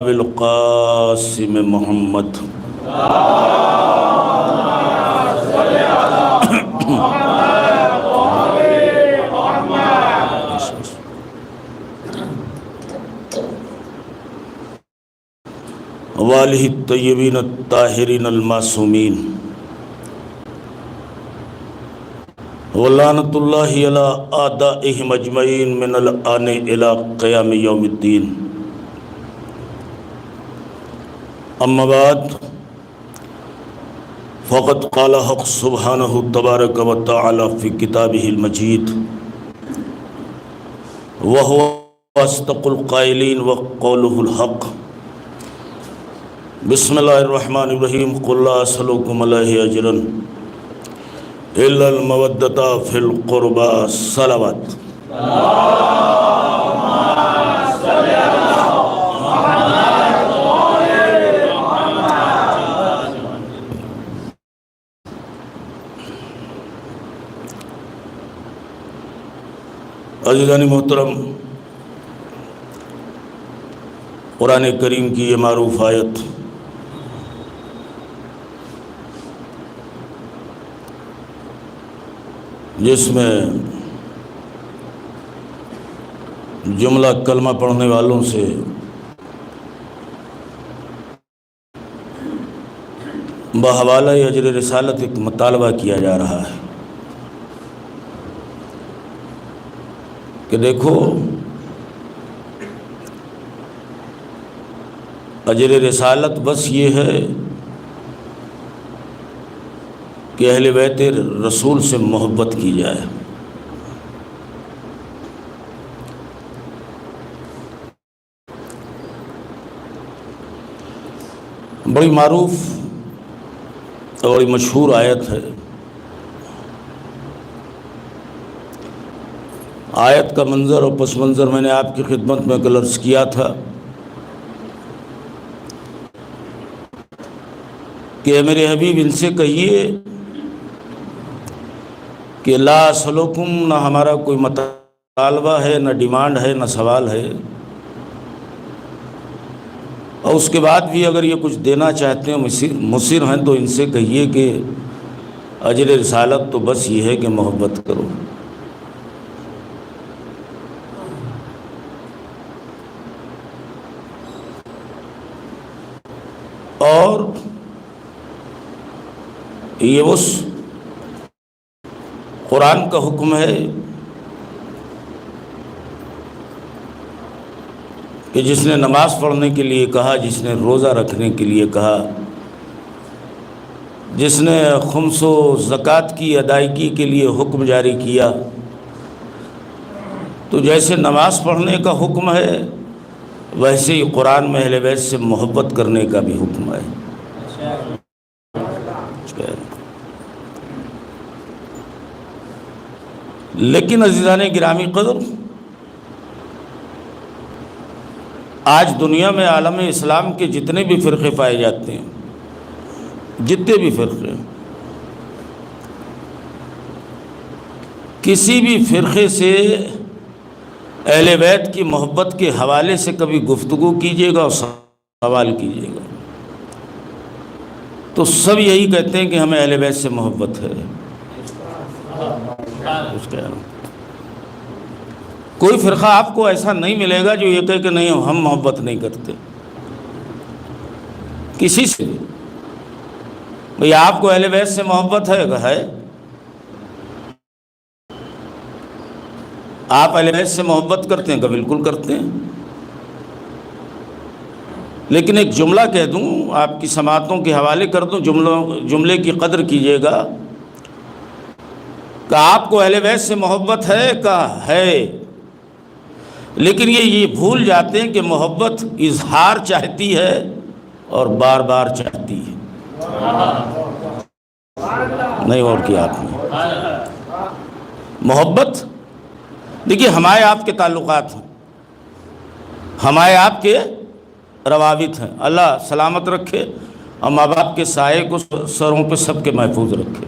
القاسم محمد والہ الطیبین الطاہرین المعصومین ولعنۃ اللہ علی اعدائہم اجمعین من الآن الی قیام یوم الدین. اما بعد فقد قال حق سبحانہ تبارک و تعالی فی کتابہ المجید وہو اصدق القائلین وقولہ الحق. بسم اللہ الرحمن الرحیم. قل لا اسألکم علیہ اجرا الا المودۃ فی القربى. صلوات. عزیزان محترم، قرآن کریم کی یہ معروف آیت جس میں جملہ کلمہ پڑھنے والوں سے بحوالہ اجر رسالت ایک مطالبہ کیا جا رہا ہے کہ دیکھو، اجر رسالت بس یہ ہے کہ اہل بیت رسول سے محبت کی جائے. بڑی معروف اور بڑی مشہور آیت ہے. آیت کا منظر اور پس منظر میں نے آپ کی خدمت میں کل عرض کیا تھا کہ میرے حبیب ان سے کہیے کہ لا اسألکم، نہ ہمارا کوئی مطالبہ ہے، نہ ڈیمانڈ ہے، نہ سوال ہے، اور اس کے بعد بھی اگر یہ کچھ دینا چاہتے ہیں، مصر ہیں، تو ان سے کہیے کہ اجر رسالت تو بس یہ ہے کہ محبت کرو. اور یہ اس قرآن کا حکم ہے کہ جس نے نماز پڑھنے کے لیے کہا، جس نے روزہ رکھنے کے لیے کہا، جس نے خمس و زکوٰۃ کی ادائیگی کے لیے حکم جاری کیا، تو جیسے نماز پڑھنے کا حکم ہے ویسے ہی قرآن میں اہل بیت سے محبت کرنے کا بھی حکم ہے. لیکن عزیزان گرامی قدر، آج دنیا میں عالم اسلام کے جتنے بھی فرقے پائے جاتے ہیں، جتنے بھی فرقے، کسی بھی فرقے سے اہل بیت کی محبت کے حوالے سے کبھی گفتگو کیجیے گا اور سوال کیجیے گا تو سب یہی کہتے ہیں کہ ہمیں اہل بیت سے محبت ہے. کوئی فرقہ آپ کو ایسا نہیں ملے گا جو یہ کہے کہ نہیں ہم محبت نہیں کرتے کسی سے. بھئی آپ کو اہل بیت سے محبت ہے، آپ اہل بیت سے محبت کرتے ہیں کہ بالکل کرتے ہیں. لیکن ایک جملہ کہہ دوں، آپ کی سماعتوں کے حوالے کر دوں، جملے کی قدر کیجیے گا کہ آپ کو اہل بیت سے محبت ہے کہ ہے، لیکن یہ بھول جاتے ہیں کہ محبت اظہار چاہتی ہے اور بار بار چاہتی ہے. نہیں اور کیا آپ نے محبت، دیکھیے ہمارے آپ کے تعلقات ہیں، ہمارے آپ کے روابط ہیں. اللہ سلامت رکھے اور ماں باپ کے سائے کو سروں پہ سب کے محفوظ رکھے.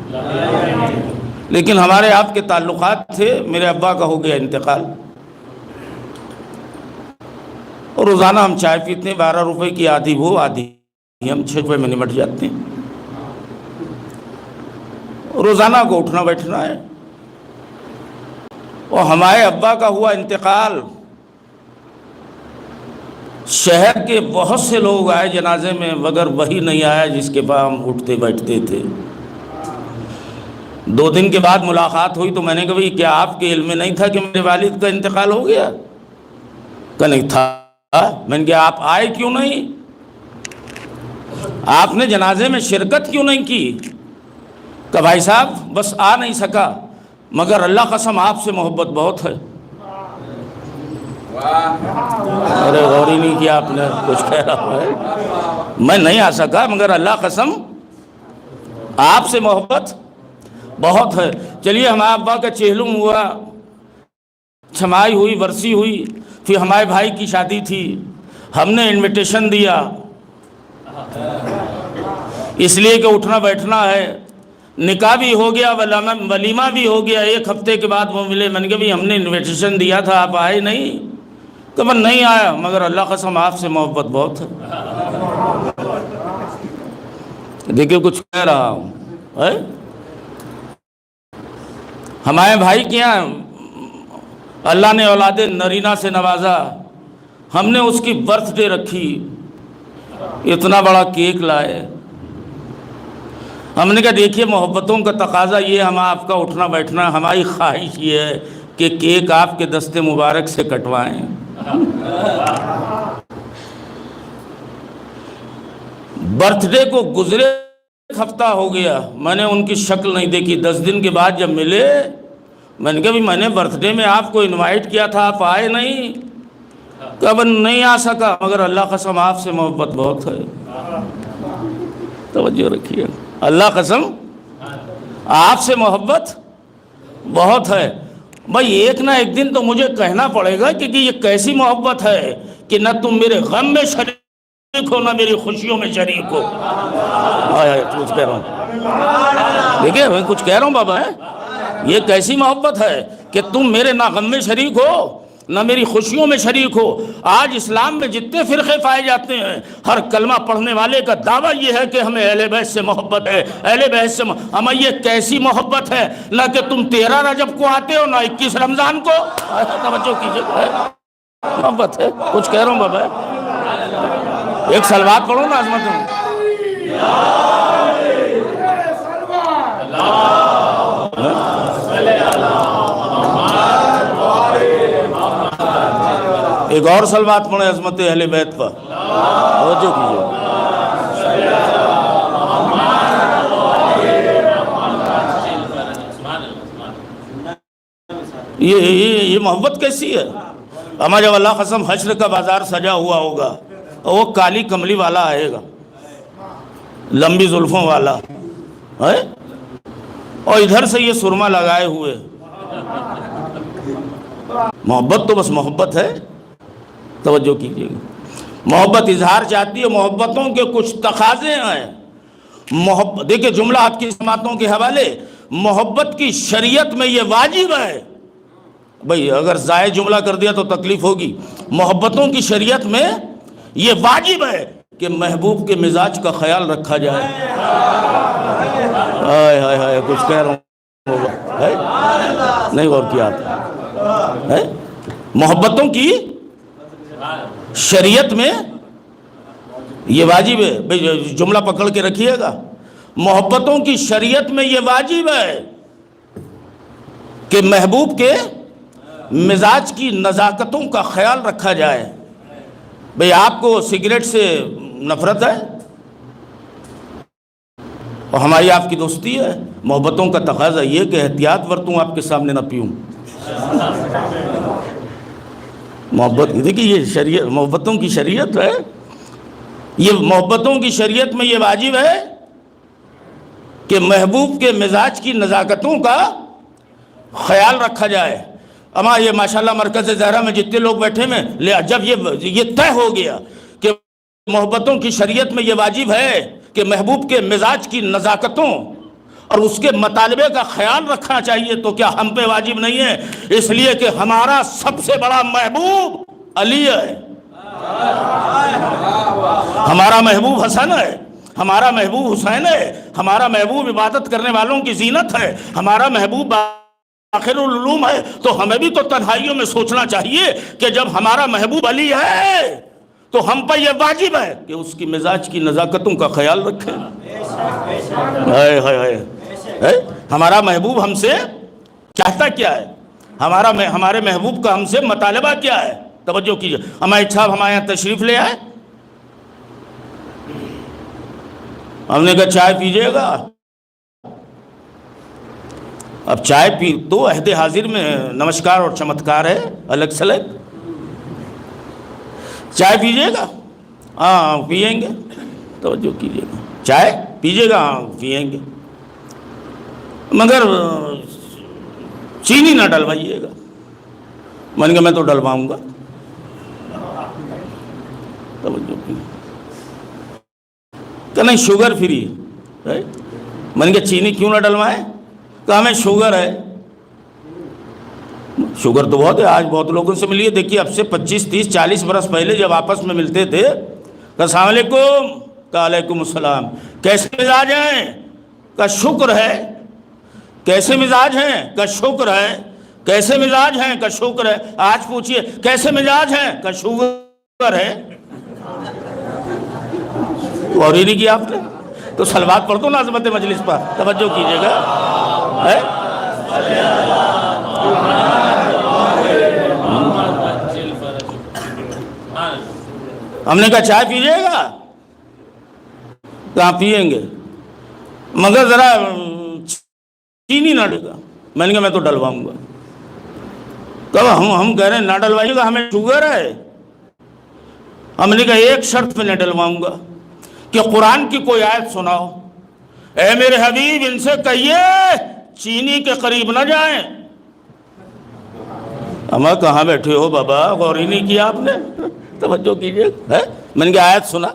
لیکن ہمارے آپ کے تعلقات تھے. میرے ابا کا ہو گیا انتقال، اور روزانہ ہم چائے پیتے ہیں، 12 روپے کی، آدھی وہ آدھی ہم 6 روپے میں نمٹ جاتے ہیں۔ روزانہ کو اٹھنا بیٹھنا ہے۔ اور ہمارے ابا کا ہوا انتقال، شہر کے بہت سے لوگ آئے جنازے میں، مگر وہی نہیں آیا جس کے پاس ہم اٹھتے بیٹھتے تھے۔ 2 دن کے بعد ملاقات ہوئی تو میں نے کہا بھئی کیا آپ کے علم میں نہیں تھا کہ میرے والد کا انتقال ہو گیا؟ کہ نہیں تھا۔ میں نے کہا آپ آئے کیوں نہیں؟ آپ نے جنازے میں شرکت کیوں نہیں کی؟ کہ بھائی صاحب بس آ نہیں سکا، مگر اللہ قسم آپ سے محبت بہت ہے۔ ارے غور ہی نہیں کیا آپ نے، کچھ کہہ رہا ہے۔ میں نہیں آ سکا مگر اللہ قسم آپ سے محبت بہت ہے۔ چلیے ہمارے ابا کا چہلم ہوا، چھمائی ہوئی، برسی ہوئی، پھر ہمارے بھائی کی شادی تھی، ہم نے انویٹیشن دیا، اس لیے کہ اٹھنا بیٹھنا ہے۔ نکاح بھی ہو گیا، ولیمہ بھی ہو گیا، 1 ہفتے کے بعد وہ ملے۔ میں نے کہا بھی ہم نے انویٹیشن دیا تھا، آپ آئے نہیں؟ کہ میں نہیں آیا، مگر اللہ قسم آپ سے محبت بہت ہے۔ دیکھیں کچھ کہہ رہا ہوں، ہمارے بھائی کیا اللہ نے اولاد نرینہ سے نوازا، ہم نے اس کی برتھ ڈے رکھی، اتنا بڑا کیک لائے۔ ہم نے کہا دیکھیے محبتوں کا تقاضا یہ، ہم آپ کا اٹھنا بیٹھنا، ہماری خواہش یہ ہے کہ کیک آپ کے دست مبارک سے کٹوائیں۔ برتھ ڈے کو گزرے 1 ہفتہ ہو گیا، میں نے ان کی شکل نہیں دیکھی۔ 10 دن کے بعد جب ملے، میں نے کہا بھی میں نے برتھ ڈے میں آپ کو انوائٹ کیا تھا، آپ آئے نہیں؟ کہ نہیں آ سکا، مگر اللہ قسم آپ سے محبت بہت ہے۔ توجہ رکھیے، اللہ قسم آپ سے محبت بہت ہے۔ بھائی ایک نہ ایک دن تو مجھے کہنا پڑے گا کہ یہ کیسی محبت ہے کہ نہ تم میرے غم میں شریک ہو نہ میری خوشیوں میں شریک ہو۔ کچھ کہہ رہا ہوں، دیکھیں میں کچھ کہہ رہا ہوں بابا، یہ کیسی محبت ہے کہ تم میرے نہ غم میں شریک ہو نہ میری خوشیوں میں شریک ہو۔ آج اسلام میں جتنے فرقے پائے جاتے ہیں، ہر کلمہ پڑھنے والے کا دعویٰ یہ ہے کہ ہمیں اہل بیت سے محبت ہے، اہل بیت سے ہمیں یہ کیسی محبت ہے، نہ کہ تم 13 رجب کو آتے ہو نہ 21 رمضان کو۔ توجہ کیجئے، محبت ہے، کچھ کہہ رہا ہوں بابا۔ ایک صلوات پڑھو نا عظمت میں۔ ایک اور صلوات پڑھیں عظمت اہل بیت پر، توجہ کیجئے۔ یہ محبت کیسی ہے؟ ہمارا جب اللہ قسم حشر کا بازار سجا ہوا ہوگا اور وہ کالی کملی والا آئے گا، لمبی زلفوں والا، اور ادھر سے یہ سرما لگائے ہوئے، محبت تو بس محبت ہے۔ توجہ کیجئے، محبت اظہار چاہتی ہے، محبتوں کے کچھ تقاضے ہیں۔ دیکھیں جملہ آپ کی سماعتوں کے حوالے، محبت کی شریعت میں یہ واجب ہے۔ بھئی اگر زائد جملہ کر دیا تو تکلیف ہوگی۔ محبتوں کی شریعت میں یہ واجب ہے کہ محبوب کے مزاج کا خیال رکھا جائے۔ ہائے ہائے ہائے، کچھ کہہ رہا ہوں، نہیں غور کیا آپ؟ محبتوں کی شریعت میں یہ واجب ہے، بھئی جملہ پکڑ کے رکھیے گا، محبتوں کی شریعت میں یہ واجب ہے کہ محبوب کے مزاج کی نزاکتوں کا خیال رکھا جائے۔ بھئی آپ کو سگریٹ سے نفرت ہے اور ہماری آپ کی دوستی ہے، محبتوں کا تقاضا یہ کہ احتیاط برتوں، آپ کے سامنے نہ پیوں۔ محبت دیکھیے، یہ شریعت محبتوں کی شریعت ہے، یہ محبتوں کی شریعت میں یہ واجب ہے کہ محبوب کے مزاج کی نزاکتوں کا خیال رکھا جائے۔ اما یہ ماشاءاللہ مرکز زہرا میں جتنے لوگ بیٹھے میں، جب یہ طے ہو گیا کہ محبتوں کی شریعت میں یہ واجب ہے کہ محبوب کے مزاج کی نزاکتوں اور اس کے مطالبے کا خیال رکھنا چاہیے، تو کیا ہم پہ واجب نہیں ہے؟ اس لیے کہ ہمارا سب سے بڑا محبوب علی ہے۔ ہمارا محبوب حسن ہے، ہمارا محبوب حسین ہے، ہمارا محبوب عبادت کرنے والوں کی زینت ہے، ہمارا محبوب آخر العلوم ہے. تو ہمیں بھی تو تنہائیوں میں سوچنا چاہیے کہ جب ہمارا محبوب علی ہے تو ہم پر یہ واجب ہے کہ اس کی مزاج کی نزاکتوں کا خیال رکھیں. ہمارا محبوب ہم سے چاہتا کیا ہے، ہمارے محبوب کا ہم سے مطالبہ کیا ہے؟ توجہ کیجئے. ہمارے صاحب ہمارے یہاں تشریف لے آئے، ہم نے کہا چائے پیجئے گا. اب چائے پی تو عہد حاضر میں نمسکار اور چمتکار ہے الگ سلگ. چائے پیجئے گا؟ ہاں پئیں گے. توجہ کیجئے گا، چائے پیجئے گا؟ ہاں پئیں گے، مگر چینی نہ ڈلوائیے گا. میں نے کہا میں تو ڈلواؤں گا. توجہ کیجئے کہ نہیں شوگر فری ہے. میں نے کہا چینی کیوں نہ ڈلوائیں؟ کہ ہمیں شوگر ہے. شوگر تو بہت ہے، آج بہت لوگوں سے ملیے. دیکھیے اب سے 25 30 40 برس پہلے جب آپس میں ملتے تھے کہ السلام علیکم، کہ علیکم السلام، کیسے مزاج ہیں؟ کہ شکر ہے. کیسے مزاج ہیں؟ کہ شکر ہے. کیسے مزاج ہیں؟ کہ شکر ہے. آج پوچھئے کیسے مزاج ہیں؟ کہ شکر ہے. اور ہی نہیں کیا آپ نے تو صلوات پڑھ دو نا عظمت مجلس پر. توجہ کیجئے گا. ہم نے کہا چائے پیجئے گا؟ کہاں پئیں گے، مگر ذرا چینی نہ ڈلے گا. میں نے کہا میں تو ڈلواؤں گا. کب ہم کہہ رہے ہیں نہ ڈلوائیے گا، ہمیں شوگر ہے. ہم نے کہا ایک شرط پہ نہ ڈلواؤں گا کہ قرآن کی کوئی آیت سناؤ. اے میرے حبیب ان سے کہیے چینی کے قریب نہ جائیں. اما کہاں بیٹھے ہو بابا، غور ہی نہیں کیا آپ نے. توجہ کیجئے. میں نے کہا آیت سنا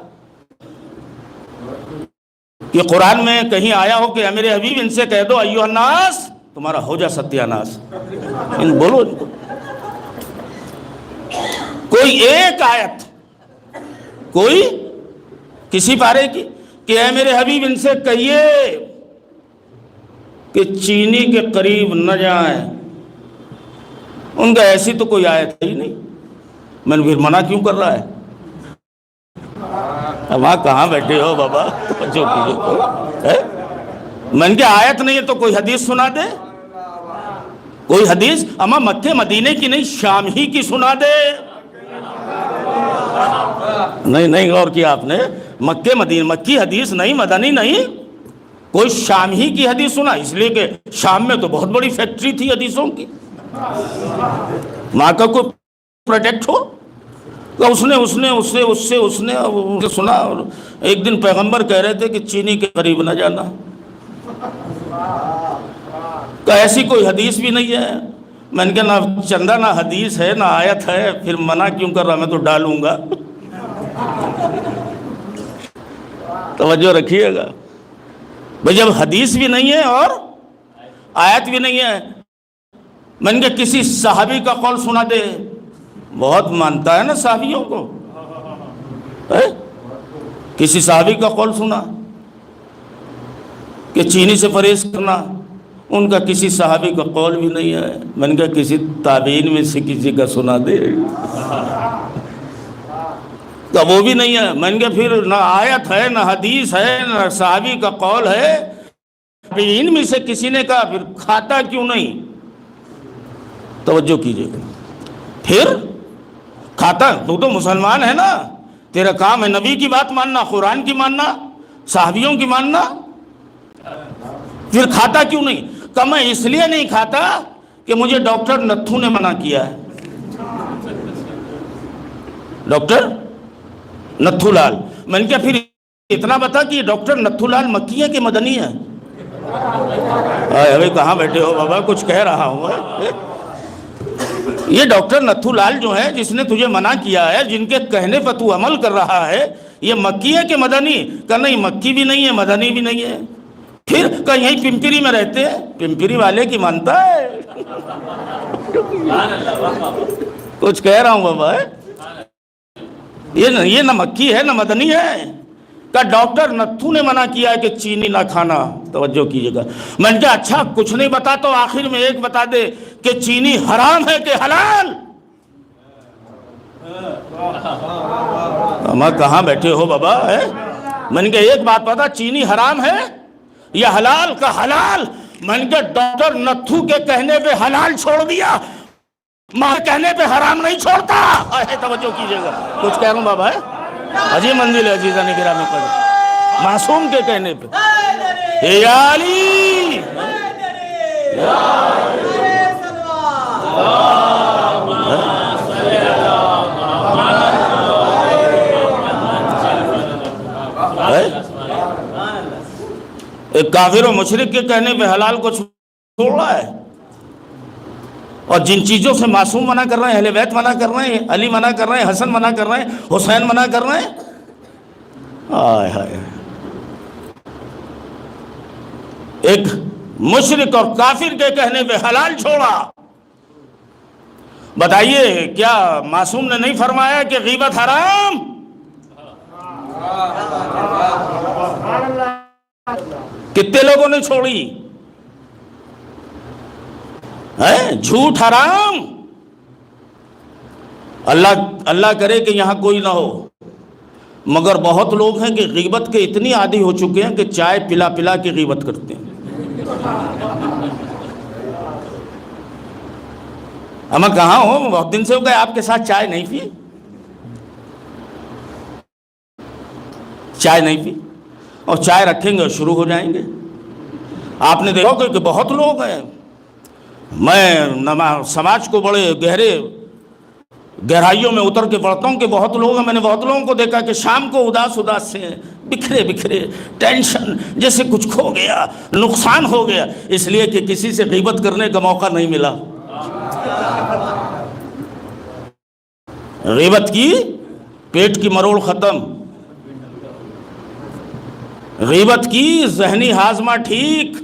کہ قرآن میں کہیں آیا ہو کہ اے میرے حبیب ان سے کہہ دو ایھا الناس، تمہارا ہو جا ستیہ ناس. ان بولو ان کو کوئی ایک آیت، کوئی کسی پارے کی کہ اے میرے حبیب ان سے کہیے کہ چینی کے قریب نہ جائیں. ان کا ایسی تو کوئی آیت ہی نہیں. میں نے پھر منع کیوں کر رہا ہے؟ وہاں کہاں بیٹھے ہو بابا، جو میں نے کہا آیت نہیں ہے تو کوئی حدیث سنا دے. کوئی حدیث اما مکے مدینے کی نہیں، شام ہی کی سنا دے. نہیں غور کیا آپ نے، مکے مدینہ مکی حدیث نہیں، مدنی نہیں، کوئی شام ہی کی حدیث سنا. اس لیے کہ شام میں تو بہت بڑی فیکٹری تھی حدیثوں کی. وہاں کا کوئی پروڈکٹ ہو تو اس نے سنا. اور ایک دن پیغمبر کہہ رہے تھے کہ چینی کے قریب نہ جانا. کہ ایسی کوئی حدیث بھی نہیں ہے. میں نے کہا نہ چندہ نہ حدیث ہے نہ آیت ہے، پھر منع کیوں کر رہا؟ میں تو ڈالوں گا. توجہ رکھیے گا بھئی، جب حدیث بھی نہیں ہے اور آیت بھی نہیں ہے. میں نے کہا کسی صحابی کا قول سنا دے. بہت مانتا ہے نا صحابیوں کو. کسی صحابی کا قول سنا کہ چینی سے پرہیز کرنا. ان کا کسی صحابی کا قول بھی نہیں ہے. میں نے کہا کسی تابعین میں سے کسی کا سنا دے. تو وہ بھی نہیں ہے. میں نے کہا پھر نہ آیت ہے نہ حدیث ہے نہ صحابی کا قول ہے. ان میں سے کسی نے کہا پھر کھاتا کیوں نہیں؟ توجہ کیجئے گا. پھر کھاتا، تو مسلمان ہے نا، تیرا کام ہے نبی کی بات ماننا، قرآن کی ماننا، صحابیوں کی ماننا. پھر کھاتا کیوں نہیں؟ کہ میں اس لیے نہیں کھاتا کہ مجھے ڈاکٹر نتھو نے منع کیا ہے. ڈاکٹر نتھو لال. میں نے کہا پھر اتنا بتا کہ ڈاکٹر نتھو لال مکی ہے کہ مدنی ہے؟ ابھی کہاں بیٹھے ہو بابا، کچھ کہہ رہا ہوں. یہ ڈاکٹر نتھو لال جو ہے جس نے تجھے منع کیا ہے، جن کے کہنے پر تو عمل کر رہا ہے، یہ مکی ہے کہ مدنی؟ کہ نہیں مکی بھی نہیں ہے مدنی بھی نہیں ہے. پھر کہ یہیں پمپری میں رہتے ہیں. پمپری والے کی مانتا ہے. کچھ کہہ رہا ہوں بابا. یہ نہ مکی ہے نہ مدنی ہے. کہ ڈاکٹر نتھو نے منع کیا ہے کہ چینی نہ کھانا. توجہ کیجیے گا. میں نے کہا اچھا کچھ نہیں بتا تو آخر میں ایک بتا دے کہ چینی حرام ہے کہ حلال. ہم کہاں بیٹھے ہو بابا ہے؟ میں نے کہا ایک بات پتا چینی حرام ہے یا حلال؟ کا حلال. میں نے کہا ڈاکٹر نتھو کے کہنے پہ حلال چھوڑ دیا، ماں کہنے پہ حرام نہیں چھوڑتا. توجہ کیجیے گا. کچھ کہہ رہا ہوں بابا ہے، عجیب منزل ہے عزیزان گرامی قدر، معصوم کے کہنے پہ. یا علی ایک کافر و مشرک کے کہنے پہ حلال کو چھوڑ رہا ہے. اور جن چیزوں سے معصوم منع کر رہے ہیں، اہل بیت منع کر رہے ہیں، علی منع کر رہے ہیں، حسن منع کر رہے ہیں، حسین منع کر رہے ہیں. آئے ہائے. ایک مشرک اور کافر کے کہنے پہ حلال چھوڑا. بتائیے کیا معصوم نے نہیں فرمایا کہ غیبت حرام؟ کتنے لوگوں نے چھوڑی؟ جھوٹ حرام. اللہ کرے کہ یہاں کوئی نہ ہو، مگر بہت لوگ ہیں کہ غیبت کے اتنی عادی ہو چکے ہیں کہ چائے پلا پلا کے غیبت کرتے ہیں. اما کہاں ہو؟ بہت دن سے ہو گئے آپ کے ساتھ چائے نہیں پی. چائے نہیں پی اور چائے رکھیں گے اور شروع ہو جائیں گے. آپ نے دیکھا کہ بہت لوگ ہیں، میں سماج کو بڑے گہرائیوں میں اتر کے پڑھتا ہوں کہ بہت لوگ ہیں. میں نے بہت لوگوں کو دیکھا کہ شام کو اداس سے ہیں، بکھرے ٹینشن، جیسے کچھ کھو گیا، نقصان ہو گیا، اس لیے کہ کسی سے غیبت کرنے کا موقع نہیں ملا. غیبت کی پیٹ کی مروڑ ختم، غیبت کی ذہنی ہاضمہ ٹھیک.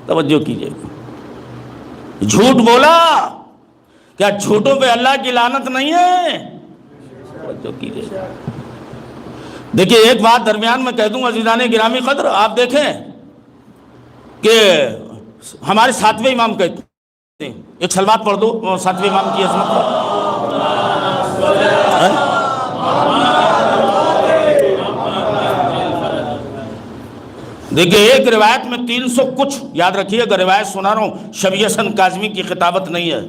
توجہ کیجیے. جھوٹ بولا، کیا جھوٹوں پہ اللہ کی لعنت نہیں ہے؟ توجہ کیجیے. دیکھیے ایک بات درمیان میں کہہ دوں عزیزان گرامی قدر، آپ دیکھیں کہ ہمارے ساتویں امام کہتے ہیں، ایک سلوات پڑھ دو ساتویں امام کی عظمت پر. دیکھیے ایک روایت میں 300 کچھ، یاد رکھیے اگر روایت سنا رہا ہوں، شبیہ حسن کاظمی کی خطابت نہیں ہے.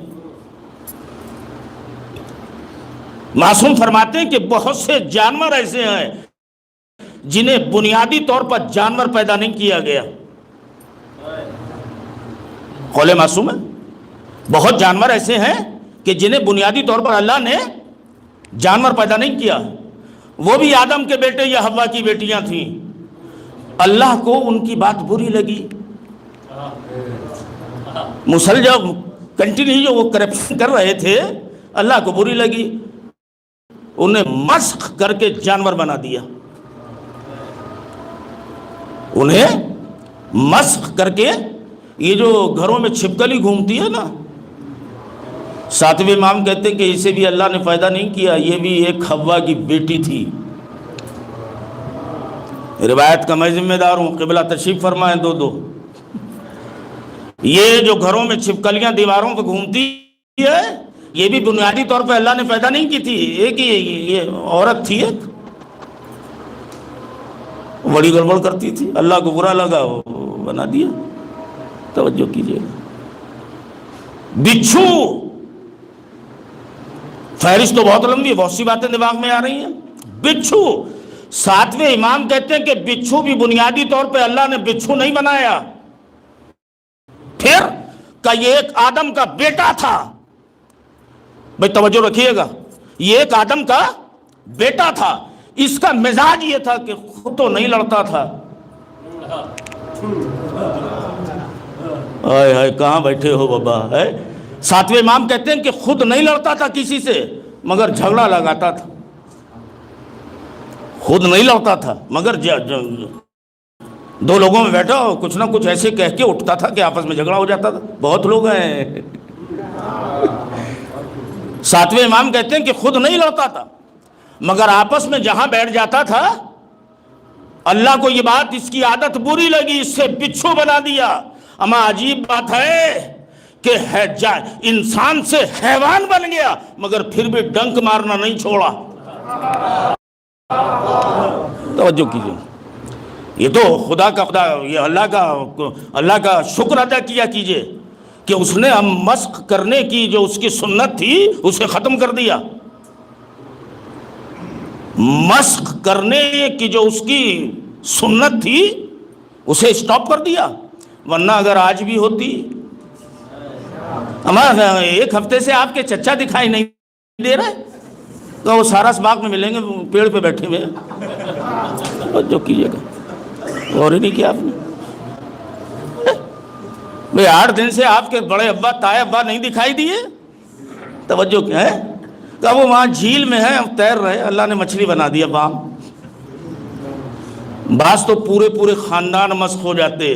معصوم فرماتے ہیں کہ بہت سے جانور ایسے ہیں جنہیں بنیادی طور پر جانور پیدا نہیں کیا گیا. قول معصوم ہے. بہت جانور ایسے ہیں کہ جنہیں بنیادی طور پر اللہ نے جانور پیدا نہیں کیا. وہ بھی آدم کے بیٹے یا حوا کی بیٹیاں تھیں. اللہ کو ان کی بات بری لگی. مسلم کنٹینیو جو وہ کرپشن کر رہے تھے، اللہ کو بری لگی، انہیں مسخ کر کے جانور بنا دیا. انہیں مسخ کر کے، یہ جو گھروں میں چھپکلی گھومتی ہے نا، ساتویں امام کہتے ہیں کہ اسے بھی اللہ نے پیدا نہیں کیا، یہ بھی ایک حوا کی بیٹی تھی. روایت کا میں ذمہ دار ہوں، قبلہ تشریف فرمائیں. دو یہ جو گھروں میں چھپکلیاں دیواروں پہ گھومتی ہے، یہ بھی بنیادی طور پہ اللہ نے پیدا نہیں کی تھی. ایک یہ عورت تھی، ایک بڑی گڑبڑ کرتی تھی، اللہ کو برا لگا، وہ بنا دیا. توجہ کیجیے. بچھو، فہرست تو بہت لمبی ہے، بہت سی باتیں دماغ میں آ رہی ہیں. بچھو، ساتویں امام کہتے ہیں کہ بچھو بھی بنیادی طور پہ اللہ نے بچھو نہیں بنایا. پھر کہ یہ ایک آدم کا بیٹا تھا. بھائی توجہ رکھیے گا، یہ ایک آدم کا بیٹا تھا. اس کا مزاج یہ تھا کہ خود تو نہیں لڑتا تھا. آئے ہائے کہاں بیٹھے ہو بابا ہے؟ ساتویں امام کہتے ہیں کہ خود نہیں لڑتا تھا کسی سے، مگر جھگڑا لگاتا تھا. خود نہیں لڑتا تھا مگر دو لوگوں میں بیٹھا ہو کچھ نہ کچھ ایسے کہہ کے اٹھتا تھا کہ آپس میں جھگڑا ہو جاتا تھا. بہت لوگ ہیں. ساتویں امام کہتے ہیں کہ خود نہیں لڑتا تھا مگر آپس میں جہاں بیٹھ جاتا تھا اللہ کو یہ بات اس کی عادت بری لگی، اس سے بچھو بنا دیا۔ اما عجیب بات ہے کہ انسان سے حیوان بن گیا مگر پھر بھی ڈنک مارنا نہیں چھوڑا۔ توجہ کیجیے، یہ تو خدا یہ اللہ کا شکر ادا کیا کیجیے کہ اس نے ہم مسخ کرنے کی جو اس کی سنت تھی اسے ختم کر دیا۔ مسخ کرنے کی جو اس کی سنت تھی اسے اسٹاپ کر دیا، ورنہ اگر آج بھی ہوتی۔ ہمارا ایک ہفتے سے آپ کے چچا دکھائی نہیں دے رہے تو وہ سارس باغ میں ملیں گے، پیڑ پہ بیٹھے ہوئے۔ جو کیجیے گا اور ہی نہیں کیا آپ نے بھئی 8 دن سے آپ کے بڑے ابا تائے ابا نہیں دکھائی دیے؟ توجہ کیا ہے کہ وہ وہاں جھیل میں ہے، تیر رہے، اللہ نے مچھلی بنا دیا بام۔ بعض تو پورے خاندان مسخ ہو جاتے۔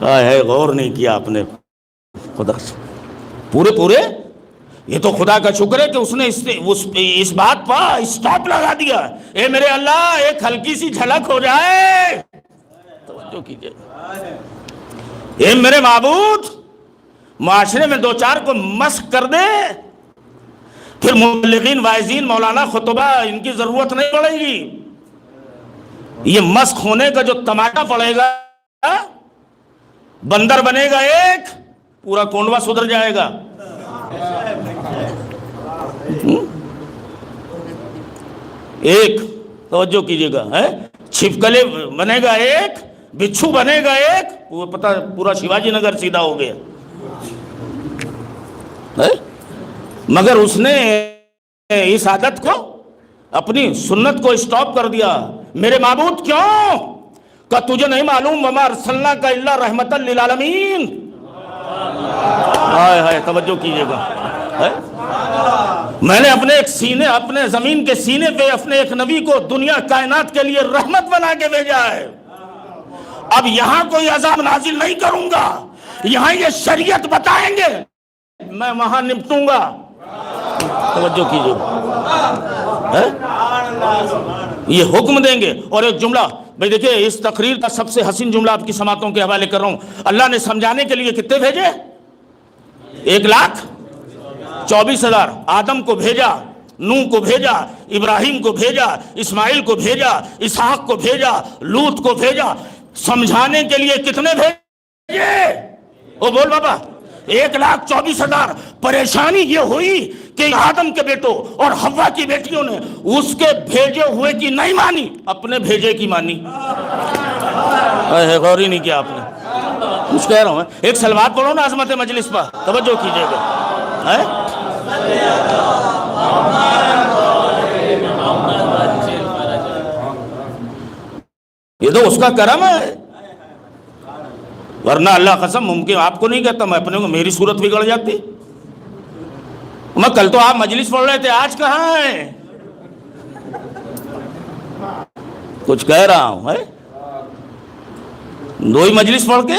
ہے غور نہیں کیا آپ نے خدا سے پورے یہ تو خدا کا شکر ہے کہ اس نے اس بات پر اسٹاپ لگا دیا۔ اے میرے اللہ ایک ہلکی سی جھلک ہو جائے، توجہ کیجئے، اے میرے معبود معاشرے میں 2-4 کو مسخ کر دے، پھر مبلغین واعظین مولانا خطبہ ان کی ضرورت نہیں پڑے گی۔ یہ مسخ ہونے کا جو تماشا پڑے گا، بندر بنے گا ایک، پورا کونڈوا سدھر جائے گا۔ ایک توجہ کیجئے گا، چھپکلے بنے گا ایک، بچھو بنے گا ایک، وہ پتہ پورا شیواجی نگر سیدھا ہو گیا۔ مگر اس نے اس عادت کو، اپنی سنت کو اسٹاپ کر دیا۔ میرے معبود کیوں کہ تجھے نہیں معلوم وما ارسلناک الا رحمتا للعالمین۔ ہائے توجہ کیجئے گا، میں نے اپنے زمین کے سینے پہ اپنے ایک نبی کو دنیا کائنات کے لیے رحمت بنا کے بھیجا ہے۔ اب یہاں کوئی عذاب نازل نہیں کروں گا، یہاں یہ شریعت بتائیں گے، میں وہاں نمٹوں گا۔ توجہ کیجئے گا، یہ حکم دیں گے۔ اور ایک جملہ بھئی دیکھیں، اس تقریر کا سب سے حسین جملہ آپ کی سماعتوں کے حوالے کر رہا ہوں۔ اللہ نے سمجھانے کے لیے کتنے بھیجے؟ 1,24,000۔ آدم کو بھیجا، نوح کو بھیجا، ابراہیم کو بھیجا، اسماعیل کو بھیجا، اسحاق کو بھیجا، لوط کو بھیجا۔ سمجھانے کے لیے کتنے بھیجے؟ وہ بول بابا 1,24,000۔ پریشانی یہ ہوئی کہ آدم کے بیٹوں اور حوا کی بیٹیوں نے اس کے بھیجے ہوئے کی نہیں مانی، اپنے بھیجے کی مانی۔ غور ہی نہیں کیا آپ نے، کچھ کہہ رہا ہوں۔ ایک صلوات پڑھو نا عظمت مجلس پر، توجہ کیجئے گا۔ یہ تو اس کا کرم ہے، ورنہ اللہ قسم ممکن آپ کو نہیں کہتا، میں اپنے کو میری صورت بگڑ جاتی۔ میں کل تو آپ مجلس پڑھ رہے تھے، آج کہاں ہیں؟ کچھ کہہ رہا ہوں، 2 ہی مجلس پڑھ کے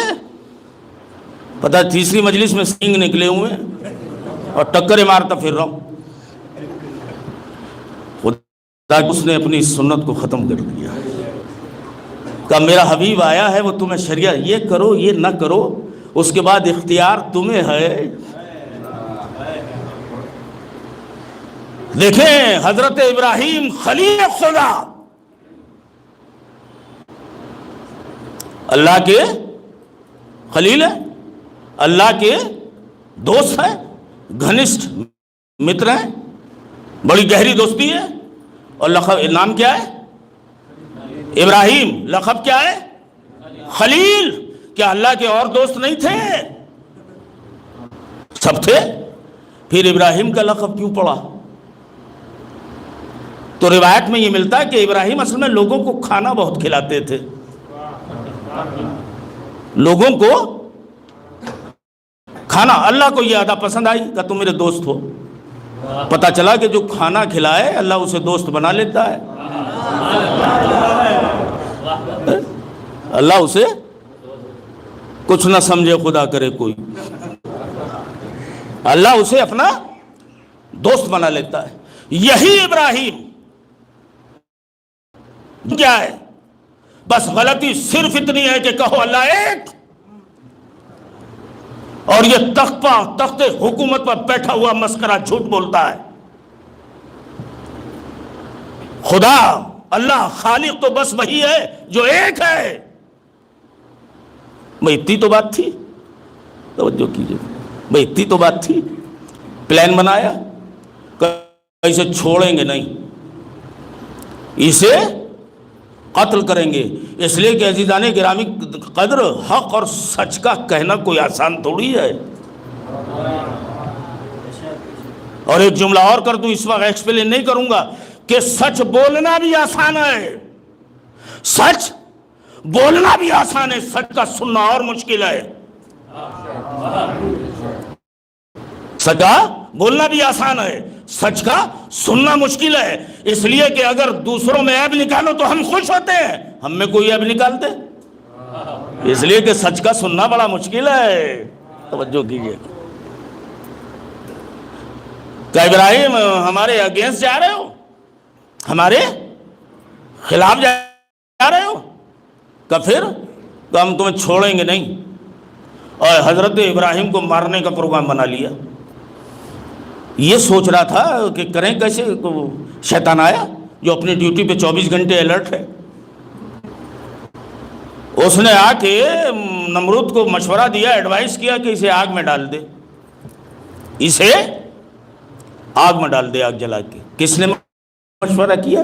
پتہ 3ری مجلس میں سینگ نکلے ہوئے اور ٹکریں مارتا پھر رہا ہوں۔ خدا اس نے اپنی سنت کو ختم کر دیا کہ میرا حبیب آیا ہے، وہ تمہیں شریعت یہ کرو یہ نہ کرو، اس کے بعد اختیار تمہیں ہے۔ دیکھیں حضرت ابراہیم خلیل خدا، اللہ کے خلیل ہے، اللہ کے دوست ہیں، گھنشٹ متر ہیں، بڑی گہری دوستی ہے۔ اور نام کیا ہے؟ ابراہیم۔ لقب کیا ہے؟ خلیل۔ کیا اللہ کے اور دوست نہیں تھے؟ سب تھے، پھر ابراہیم کا لقب کیوں پڑا؟ تو روایت میں یہ ملتا ہے کہ ابراہیم اصل میں لوگوں کو کھانا بہت کھلاتے تھے، لوگوں کو کھانا۔ اللہ کو یہ عادت پسند آئی کہ تم میرے دوست ہو۔ پتہ چلا کہ جو کھانا کھلائے اللہ اسے دوست بنا لیتا ہے، اللہ اسے کچھ نہ سمجھے، خدا کرے کوئی، اللہ اسے اپنا دوست بنا لیتا ہے۔ یہی ابراہیم کیا ہے؟ بس غلطی صرف اتنی ہے کہ کہو اللہ ایک، اور یہ تخت حکومت پر بیٹھا ہوا مسخرہ جھوٹ بولتا ہے۔ خدا اللہ خالق تو بس وہی ہے جو ایک ہے۔ بھئی اتنی تو بات تھی، توجہ کیجئے، بھئی اتنی تو بات تھی۔ پلان بنایا کہ اسے چھوڑیں گے نہیں، اسے قتل کریں گے، اس لیے کہ عزیزان گرامی قدر حق اور سچ کا کہنا کوئی آسان تھوڑی ہے۔ اور ایک جملہ اور کر دوں، اس وقت ایکسپلین نہیں کروں گا، کہ سچ بولنا بھی آسان ہے، سچ بولنا بھی آسان ہے، سچ کا سننا اور مشکل ہے۔ سچ کا بولنا بھی آسان ہے، سچ کا سننا مشکل ہے، اس لیے کہ اگر دوسروں میں عیب نکالو تو ہم خوش ہوتے ہیں، ہم میں کوئی عیب نکال دے، اس لیے کہ سچ کا سننا بڑا مشکل ہے۔ توجہ کیجئے، کیا ابراہیم ہمارے اگینسٹ جا رہے ہو، ہمارے خلاف جا رہے ہو؟ کہ پھر تو ہم تمہیں چھوڑیں گے نہیں، اور حضرت ابراہیم کو مارنے کا پروگرام بنا لیا۔ یہ سوچ رہا تھا کہ کریں کیسے، شیطان آیا جو اپنی ڈیوٹی پہ 24 گھنٹے الرٹ ہے، اس نے آ کے نمرود کو مشورہ دیا، ایڈوائز کیا کہ اسے آگ میں ڈال دے، اسے آگ میں ڈال دے، آگ جلا کے۔ کس نے مشورہ کیا؟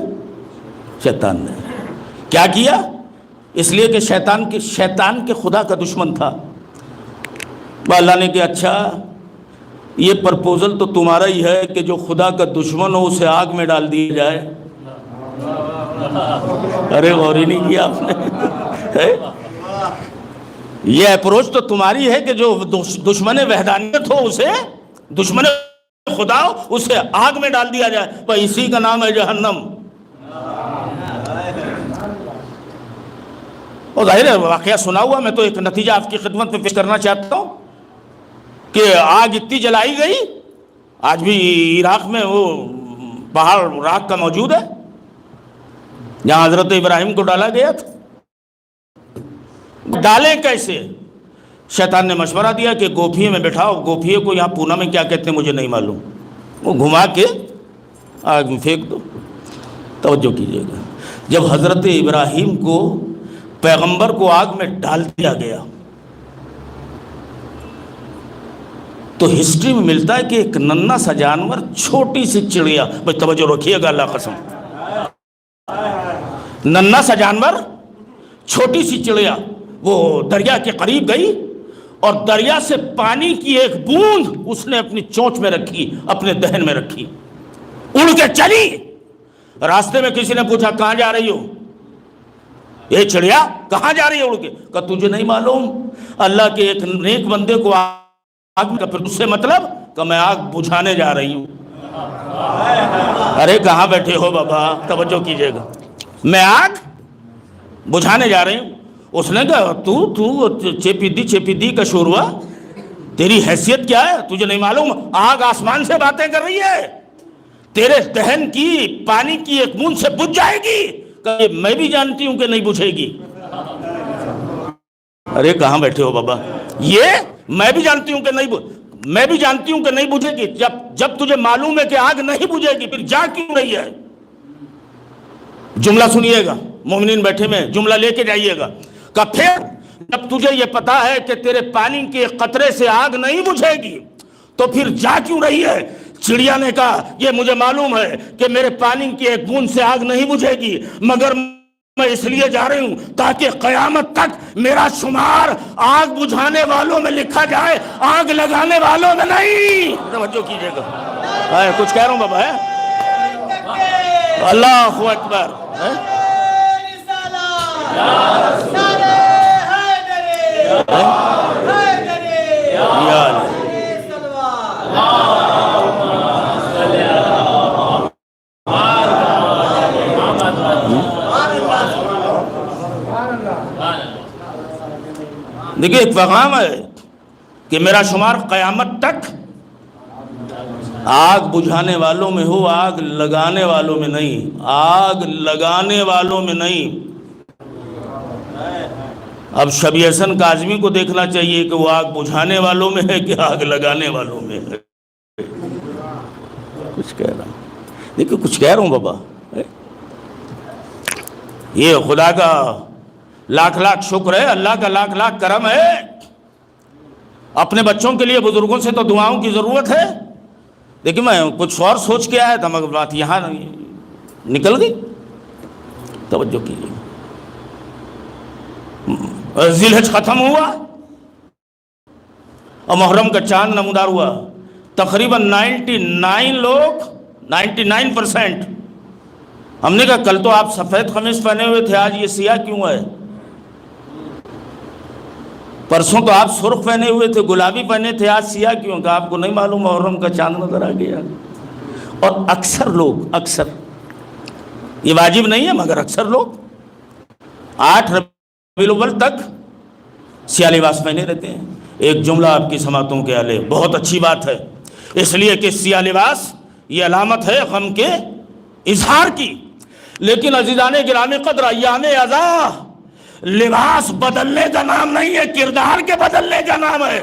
شیطان نے۔ کیا کیا؟ اس لیے کہ شیطان کے خدا کا دشمن تھا۔ اللہ نے کہا اچھا یہ پرپوزل تو تمہارا ہی ہے کہ جو خدا کا دشمن ہو اسے آگ میں ڈال دیا جائے۔ ارے غور ہی نہیں کیا آپ نے، یہ اپروچ تو تمہاری ہے کہ جو دشمن وحدانیت ہو، اسے دشمن خدا ہو اسے آگ میں ڈال دیا جائے، تو اسی کا نام ہے جہنم۔ اور ظاہر ہے واقعہ سنا ہوا، میں تو ایک نتیجہ آپ کی خدمت میں پیش کرنا چاہتا ہوں کہ آگ اتنی جلائی گئی، آج بھی عراق میں وہ پہاڑ راک کا موجود ہے جہاں حضرت ابراہیم کو ڈالا گیا تھا۔ ڈالیں کیسے؟ شیطان نے مشورہ دیا کہ گوپھیے میں بٹھاؤ، گوپھیے کو یہاں پونا میں کیا کہتے ہیں مجھے نہیں معلوم، وہ گھما کے آگ میں پھینک دو۔ توجہ کیجیے گا، جب حضرت ابراہیم کو پیغمبر کو آگ میں ڈال دیا گیا تو ہسٹری میں ملتا ہے کہ ایک ننھا سا جانور، چھوٹی سی چڑیا، بھئی توجہ رکھیے گا اللہ قسم، ننھا سا جانور، چھوٹی سی چڑیا، وہ دریا کے قریب گئی اور دریا سے پانی کی ایک بوند اس نے اپنی چونچ میں رکھی، اپنے دہن میں رکھی، اڑ کے چلی۔ راستے میں کسی نے پوچھا کہاں جا رہی ہو؟ یہ چڑیا کہاں جا رہی ہے اڑ کے؟ کہ تجھے نہیں معلوم اللہ کے ایک نیک بندے کو آگ کا، پھر اس سے مطلب کہ میں آگ بجھانے جا رہی ہوں۔ ارے کہاں بیٹھے ہو بابا، توجہ کیجئے گا، میں آگ بجھانے جا رہی ہوں۔ اس نے کہا تو چیپی دی کا شوروا، تیری حیثیت کیا ہے؟ تجھے نہیں معلوم آگ آسمان سے باتیں کر رہی ہے، تیرے دہن کی پانی کی ایک بوند سے بجھ جائے گی، کہ میں بھی جانتی ہوں کہ نہیں بجھے گی۔ ارے کہاں بیٹھے ہو بابا، یہ میں بھی جانتی ہوں کہ نہیں بجھے گی، جب تجھے معلوم ہے کہ آگ نہیں بجھے گی پھر جا کیوں رہی ہے؟ جملہ سنیے گا، مومنین بیٹھے میں جملہ لے کے جائیے گا، کہ پھر جب تجھے یہ پتا ہے کہ تیرے پانی کے قطرے سے آگ نہیں بجھے گی تو پھر جا کیوں رہی ہے؟ چڑیا نے کہا یہ مجھے معلوم ہے کہ میرے پانی کی ایک بوند سے آگ نہیں بجھے گی، مگر میں اس لیے جا رہی ہوں تاکہ قیامت تک میرا شمار آگ بجھانے والوں میں لکھا جائے، آگ لگانے والوں میں نہیں۔ توجہ کیجئے گا، کچھ کہہ رہا ہوں بابا، اللہ اکبر۔ دیکھیں ایک پیغام ہے کہ میرا شمار قیامت تک آگ بجھانے والوں میں ہو، آگ لگانے والوں میں نہیں، آگ لگانے والوں میں نہیں۔ اب شبیہ حسن کاظمی کو دیکھنا چاہیے کہ وہ آگ بجھانے والوں میں ہے کہ آگ لگانے والوں میں ہے۔ کچھ کہہ رہا ہوں، دیکھو کچھ کہہ رہا ہوں بابا، یہ خدا کا لاکھ لاکھ شکر ہے، اللہ کا لاکھ لاکھ کرم ہے۔ اپنے بچوں کے لیے بزرگوں سے تو دعاؤں کی ضرورت ہے۔ دیکھیں میں کچھ اور سوچ کے آیا تھا مگر بات یہاں نکل گئی۔ توجہ کیجیے، ذی الحج ختم ہوا اور محرم کا چاند نمودار ہوا، تقریباً 99 لوگ 99%۔ ہم نے کہا کل تو آپ سفید قمیص پہنے ہوئے تھے، آج یہ سیاہ کیوں ہے؟ پرسوں تو آپ سرخ پہنے ہوئے تھے، گلابی پہنے تھے، آج سیاہ کیوں؟ کہ آپ کو نہیں معلوم محرم کا چاند نظر آ گیا۔ اور اکثر لوگ، اکثر، یہ واجب نہیں ہے مگر اکثر لوگ 8 ربیع الاول تک سیاہ لباس پہنے رہتے ہیں۔ ایک جملہ آپ کی سماعتوں کے آلے بہت اچھی بات ہے، اس لیے کہ سیاہ لباس یہ علامت ہے غم کے اظہار کی۔ لیکن عزیزان گرامی قدر، ایام عزا لباس بدلنے کا نام نہیں ہے، کردار کے بدلنے کا نام ہے۔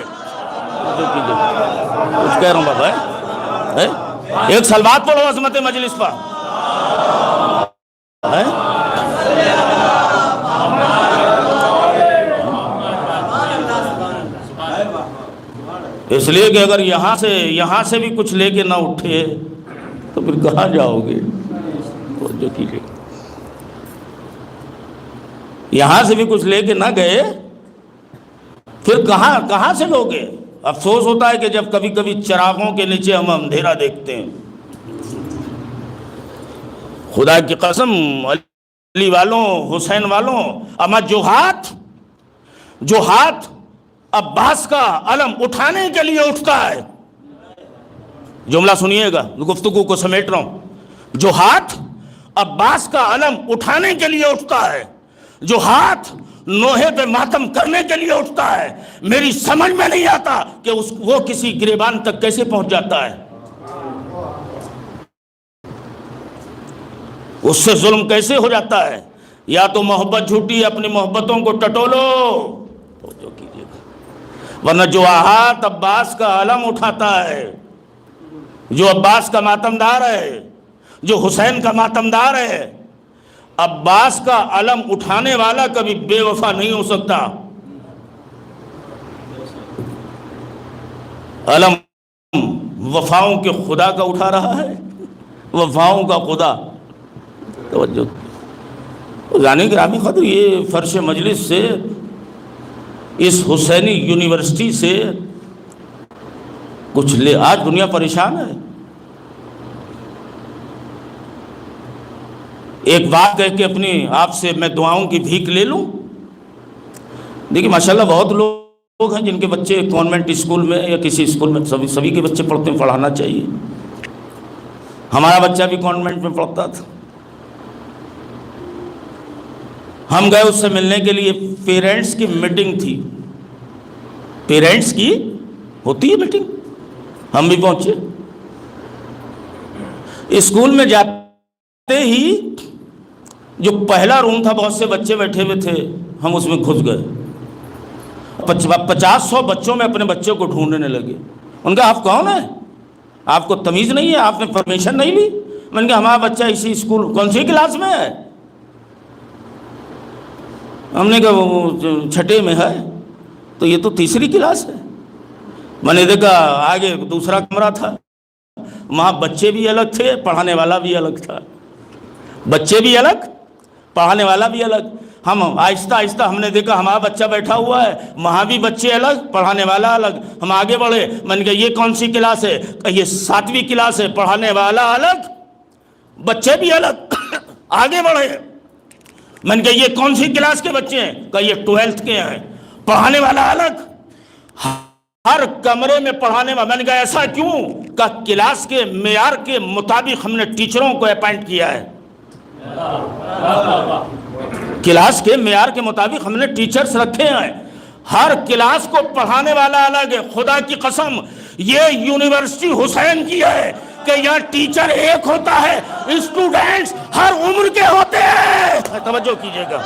کچھ کہہ رہا ہوں بابا، ایک سلوات پڑھو عظمت مجلس پر۔ اس لیے کہ اگر یہاں سے بھی کچھ لے کے نہ اٹھے تو پھر کہاں جاؤ گے؟ جو کیجیے، یہاں سے بھی کچھ لے کے نہ گئے پھر کہاں سے لوگے؟ افسوس ہوتا ہے کہ جب کبھی کبھی چراغوں کے نیچے ہم اندھیرا دیکھتے ہیں۔ خدا کی قسم، علی والوں، حسین والوں، اما جو ہاتھ عباس کا علم اٹھانے کے لیے اٹھتا ہے، جملہ سنیے گا، گفتگو کو سمیٹ رہا ہوں، جو ہاتھ عباس کا علم اٹھانے کے لیے اٹھتا ہے، جو ہاتھ نوحے پہ ماتم کرنے کے لیے اٹھتا ہے، میری سمجھ میں نہیں آتا کہ وہ کسی گریبان تک کیسے پہنچ جاتا ہے، اس سے ظلم کیسے ہو جاتا ہے۔ یا تو محبت جھوٹی، اپنی محبتوں کو ٹٹولو، جو کیجیے گا، ورنہ جو ہاتھ عباس کا علم اٹھاتا ہے، جو عباس کا ماتمدار ہے، جو حسین کا ماتمدار ہے، عباس کا علم اٹھانے والا کبھی بے وفا نہیں ہو سکتا۔ علم وفاؤں کے خدا کا اٹھا رہا ہے، وفاؤں کا خدا۔ توجہ، یعنی گرامی قدر، یہ فرش مجلس سے، اس حسینی یونیورسٹی سے کچھ لے، آج دنیا پریشان ہے۔ ایک بات کہہ کے اپنی آپ سے میں دعاؤں کی بھیک لے لوں۔ دیکھیں ماشاءاللہ بہت لوگ ہیں جن کے بچے کانوینٹ اسکول میں یا کسی اسکول میں، سبھی کے بچے پڑھتے ہیں، پڑھانا چاہیے۔ ہمارا بچہ بھی کانوینٹ میں پڑھتا تھا۔ ہم گئے اس سے ملنے کے لیے، پیرنٹس کی میٹنگ تھی، پیرنٹس کی ہوتی ہے میٹنگ، ہم بھی پہنچے۔ اسکول میں جاتے ہی جو پہلا روم تھا، بہت سے بچے بیٹھے ہوئے تھے، ہم اس میں گھس گئے۔ 50-100 بچوں میں اپنے بچے کو ڈھونڈنے لگے۔ ان کا آپ کون ہیں؟ آپ کو تمیز نہیں ہے؟ آپ نے پرمیشن نہیں لی؟ میں نے کہا ہمارا بچہ اسی اسکول، کون سی کلاس میں ہے؟ ہم نے کہا وہ 6 میں ہے۔ تو یہ تو 3 کلاس ہے۔ میں نے دیکھا آگے دوسرا کمرہ تھا، وہاں بچے بھی الگ تھے، پڑھانے والا بھی الگ تھا، بچے بھی الگ، پڑھانے والا بھی الگ۔ ہم آہستہ آہستہ ہم نے دیکھا ہمارا بچہ بیٹھا ہوا ہے، وہاں بھی بچے الگ، پڑھانے والا الگ۔ ہم آگے بڑھے، میں نے کہا یہ کون سی کلاس ہے؟ کہ یہ 7ویں کلاس ہے، پڑھانے والا الگ، بچے بھی الگ۔ آگے بڑھے، میں نے کہا یہ کون سی کلاس کے بچے ہیں؟ کہ یہ 12th کے ہیں، پڑھانے والا الگ، ہر کمرے میں پڑھانے والا۔ میں نے کہا ایسا کیوں؟ کہ کلاس کے معیار کے مطابق ہم نے ٹیچروں کو اپائنٹ کیا ہے، کلاس کے معیار کے مطابق ہم نے ٹیچرز رکھے ہیں، ہر کلاس کو پڑھانے والا الگ ہے۔ خدا کی قسم، یہ یونیورسٹی حسین کی ہے کہ یہاں ٹیچر ایک ہوتا ہے، اسٹوڈنٹس ہر عمر کے ہوتے ہیں. توجہ کیجئے گا،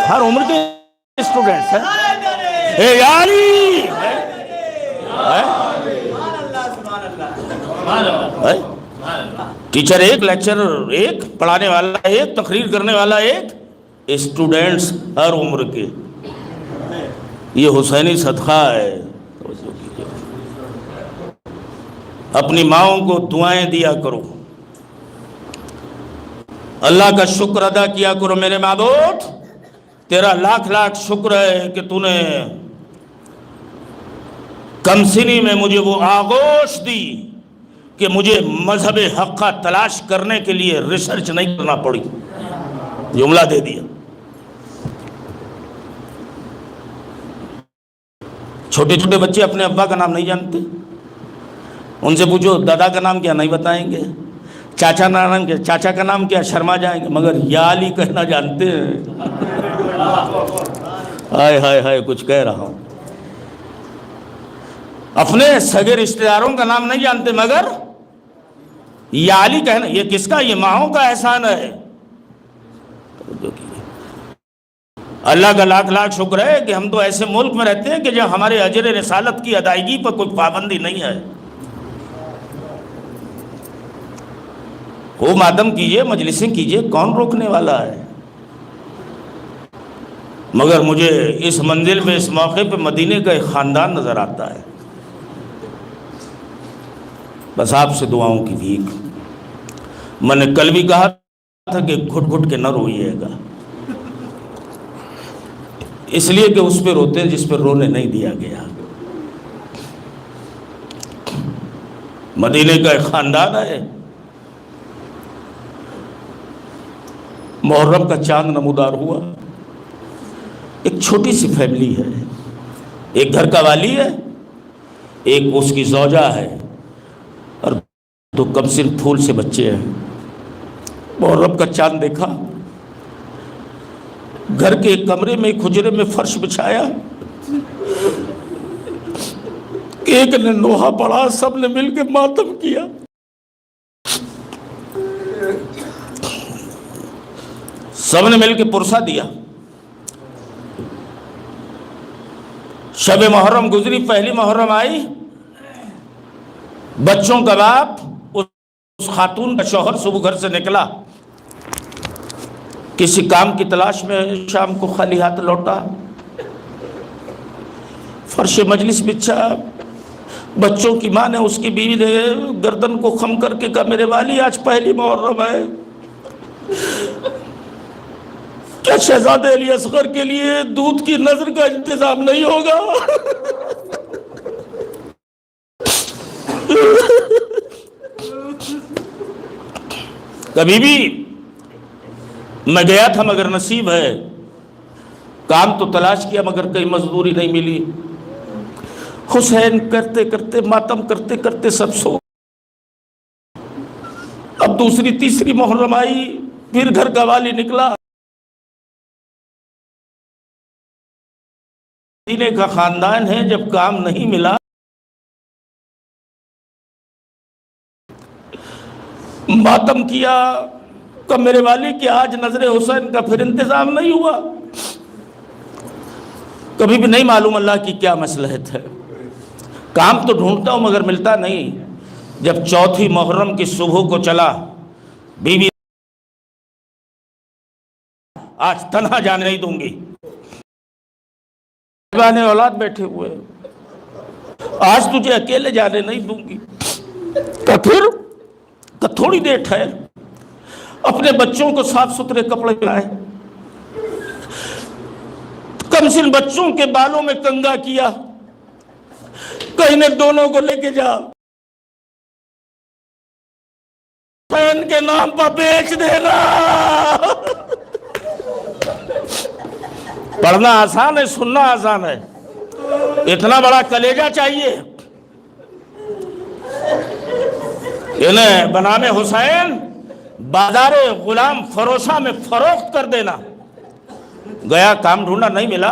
ہر عمر کے اسٹوڈنٹس ہیں. اے یاری ٹیچر ایک، لیکچرر ایک، پڑھانے والا ایک، تقریر کرنے والا ایک، اسٹوڈنٹس ہر عمر کے. یہ حسینی صدقہ ہے. اپنی ماؤں کو دعائیں دیا کرو، اللہ کا شکر ادا کیا کرو. میرے معبود تیرا لاکھ لاکھ شکر ہے کہ تو نے کم سنی میں مجھے وہ آغوش دی کہ مجھے مذہب حق کا تلاش کرنے کے لیے ریسرچ نہیں کرنا پڑی. جملہ دے دیا. چھوٹے چھوٹے بچے اپنے ابا کا نام نہیں جانتے، ان سے پوچھو دادا کا نام کیا، نہیں بتائیں گے. چاچا نام کیا، چاچا کا نام کیا، شرما جائیں گے. مگر یا علی کہنا جانتے ہیں. ہائے ہائے ہائے کچھ کہہ رہا ہوں. اپنے سگے رشتہ داروں کا نام نہیں جانتے مگر یا علی کہنا. یہ کس کا؟ یہ ماؤں کا احسان ہے. اللہ کا لاکھ لاکھ شکر ہے کہ ہم تو ایسے ملک میں رہتے ہیں کہ جہاں ہمارے اجر رسالت کی ادائیگی پر کوئی پابندی نہیں ہے. ہو ماتم کیجئے، مجلسیں کیجئے، کون روکنے والا ہے؟ مگر مجھے اس منزل پہ، اس موقع پہ مدینے کا ایک خاندان نظر آتا ہے. بس آپ سے دعاؤں کی بھیک. میں نے کل بھی کہا تھا کہ گھٹ گھٹ کے نہ روئیے گا، اس لیے کہ اس پہ روتے ہیں جس پہ رونے نہیں دیا گیا. مدینے کا ایک خاندان ہے. محرم کا چاند نمودار ہوا. ایک چھوٹی سی فیملی ہے، ایک گھر کا والی ہے، ایک اس کی زوجہ ہے، اور دو کمسن پھول سے بچے ہیں. محرم کا چاند دیکھا، گھر کے ایک کمرے میں، ایک حجرے میں فرش بچھایا، ایک نے نوحہ پڑھا، سب نے مل کے ماتم کیا. سب نے مل کے پرسہ دیا. شب محرم گزری، پہلی محرم آئی. بچوں کا باپ اس خاتون کا شوہر صبح گھر سے نکلا، کسی کام کی تلاش میں، شام کو خالی ہاتھ لوٹا. فرش مجلس بچھا. بچوں کی ماں نے، اس کی بیوی نے گردن کو خم کر کے کہا میرے والی آج پہلی محرم ہے، کیا شہزادے علی اصغر کے لیے دودھ کی نظر کا انتظام نہیں ہوگا؟ کبھی بھی میں گیا تھا مگر نصیب ہے، کام تو تلاش کیا مگر کہیں مزدوری نہیں ملی. حسین کرتے کرتے، ماتم کرتے کرتے سب سو. اب دوسری تیسری محرم آئی، پھر گھر کا والی نکلا. مدینے کا خاندان ہے، جب کام نہیں ملا ماتم کیا. کہ میرے والی کہ آج نظر حسین کا پھر انتظام نہیں ہوا. کبھی بھی نہیں معلوم اللہ کی کیا مصلحت ہے. کام تو ڈھونڈتا ہوں مگر ملتا نہیں. جب چوتھی محرم کی صبح کو چلا، بیوی آج تنہا جانے نہیں دوں گی، اولاد بیٹھے ہوئے، آج تجھے اکیلے جانے نہیں دوں گی. تو پھر تھوڑی دیر ٹھہر، اپنے بچوں کو صاف ستھرے کپڑے پہنائے، کم سن بچوں کے بالوں میں کنگا کیا، کہیں نے دونوں کو لے کے جا، حسین کے نام پر بیچ دینا. پڑھنا آسان ہے، سننا آسان ہے. اتنا بڑا کلیجہ چاہیے. انہیں بنام حسین بازار غلام فروشہ میں فروخت کر دینا. گیا، کام ڈھونڈا، نہیں ملا.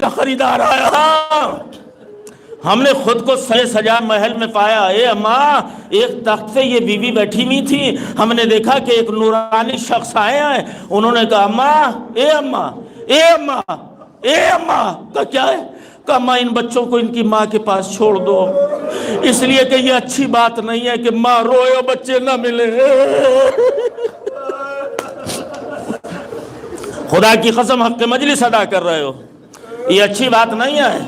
کا خریدار آیا، ہم نے خود کو سر سجا محل میں پایا، اے اماں ایک تخت سے یہ بیوی بیٹھی ہوئی تھی، ہم نے دیکھا کہ ایک نورانی شخص آئے ہیں، انہوں نے کہا اماں اے اماں اے اماں اے اماں، کہا کیا ہے؟ کہا ماں ان بچوں کو ان کی ماں کے پاس چھوڑ دو، اس لیے کہ یہ اچھی بات نہیں ہے کہ ماں روئے اور بچے نہ ملے۔ خدا کی قسم حق مجلس ادا کر رہے ہو، یہ اچھی بات نہیں ہے،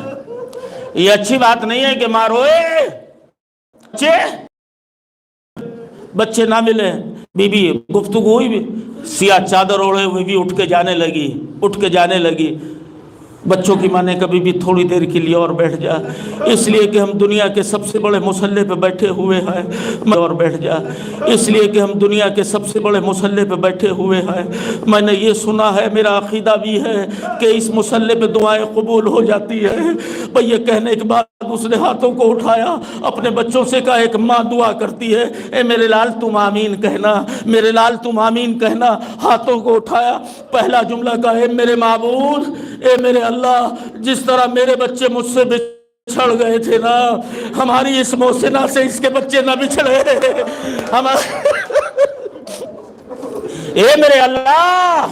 یہ اچھی بات نہیں ہے کہ ماں روئے بچے نہ ملے۔ بی بی گفتگو ہوئی، بھی سیاہ چادر اوڑھے ہوئی بھی اٹھ کے جانے لگی۔ بچوں کی ماں نے کبھی بھی تھوڑی دیر کے لیے اور بیٹھ جا، اس لیے کہ ہم دنیا کے سب سے بڑے مصلی پہ بیٹھے ہوئے ہیں، اور بیٹھ جا، اس لیے کہ ہم دنیا کے سب سے بڑے مصلی پہ بیٹھے ہوئے ہیں۔ میں نے یہ سنا ہے، میرا عقیدہ بھی ہے کہ اس مصلی پہ دعائیں قبول ہو جاتی ہے۔ بھئی یہ کہنے کے بعد اس نے ہاتھوں کو اٹھایا، اپنے بچوں سے کہا ایک ماں دعا کرتی ہے، اے میرے لال تم آمین کہنا، میرے لال تم آمین کہنا۔ ہاتھوں کو اٹھایا، پہلا جملہ کہا اے میرے معبود، اے میرے اللہ، جس طرح میرے بچے مجھ سے بچھڑ گئے تھے نا، ہماری اس محسنہ سے اس کے بچے نہ بچھڑے۔ اے میرے اللہ،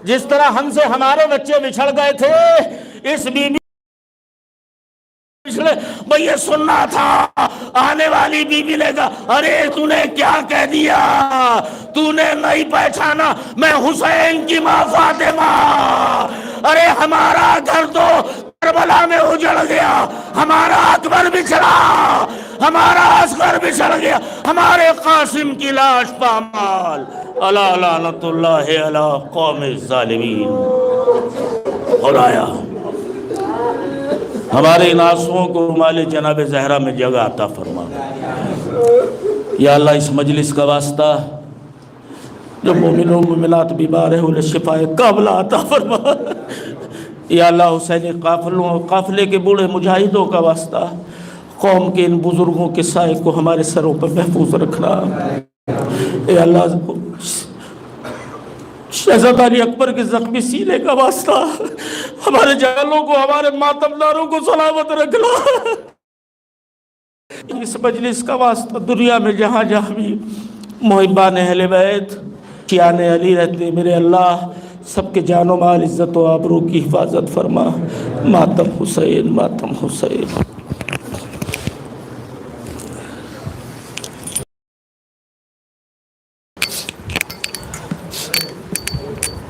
جس طرح ہم سے ہمارے بچے بچھڑ گئے تھے، اس بی بی بھئی یہ سننا تھا۔ آنے والی بی بی نے کہا ارے تو نے کیا کہہ دیا، تو نے نہیں پہچانا میں حسین کی ماں فاطمہ، ارے ہمارا گھر تو کربلا میں اجڑ گیا، ہمارا اکبر بچھڑا، ہمارا اصغر بچھڑ گیا، ہمارے قاسم کی لاش پامال۔ الا لعنت اللہ علی قوم الظالمین۔ خدایا ہمارے ان آنسوؤں کو رمال جناب زہرا میں جگہ عطا فرما۔ یا اللہ اس مجلس کا واسطہ جو مومنوں مومنات بیمار ہیں انہیں شفاء کاملہ عطا فرما۔ یا اللہ حسینی قافلے کے بوڑھے مجاہدوں کا واسطہ قوم کے ان بزرگوں کے سائے کو ہمارے سروں پر محفوظ رکھنا۔ اے اللہ شہزادہ علی اکبر کے زخمی سینے کا واسطہ ہمارے جوانوں کو، ہمارے ماتمداروں کو سلامت رکھنا۔ اس مجلس کا واسطہ دنیا میں جہاں جہاں بھی محبان اہل بیت شیعان علی رہتے، میرے اللہ سب کے جان و مال عزت و آبرو کی حفاظت فرما۔ ماتم حسین، ماتم حسین۔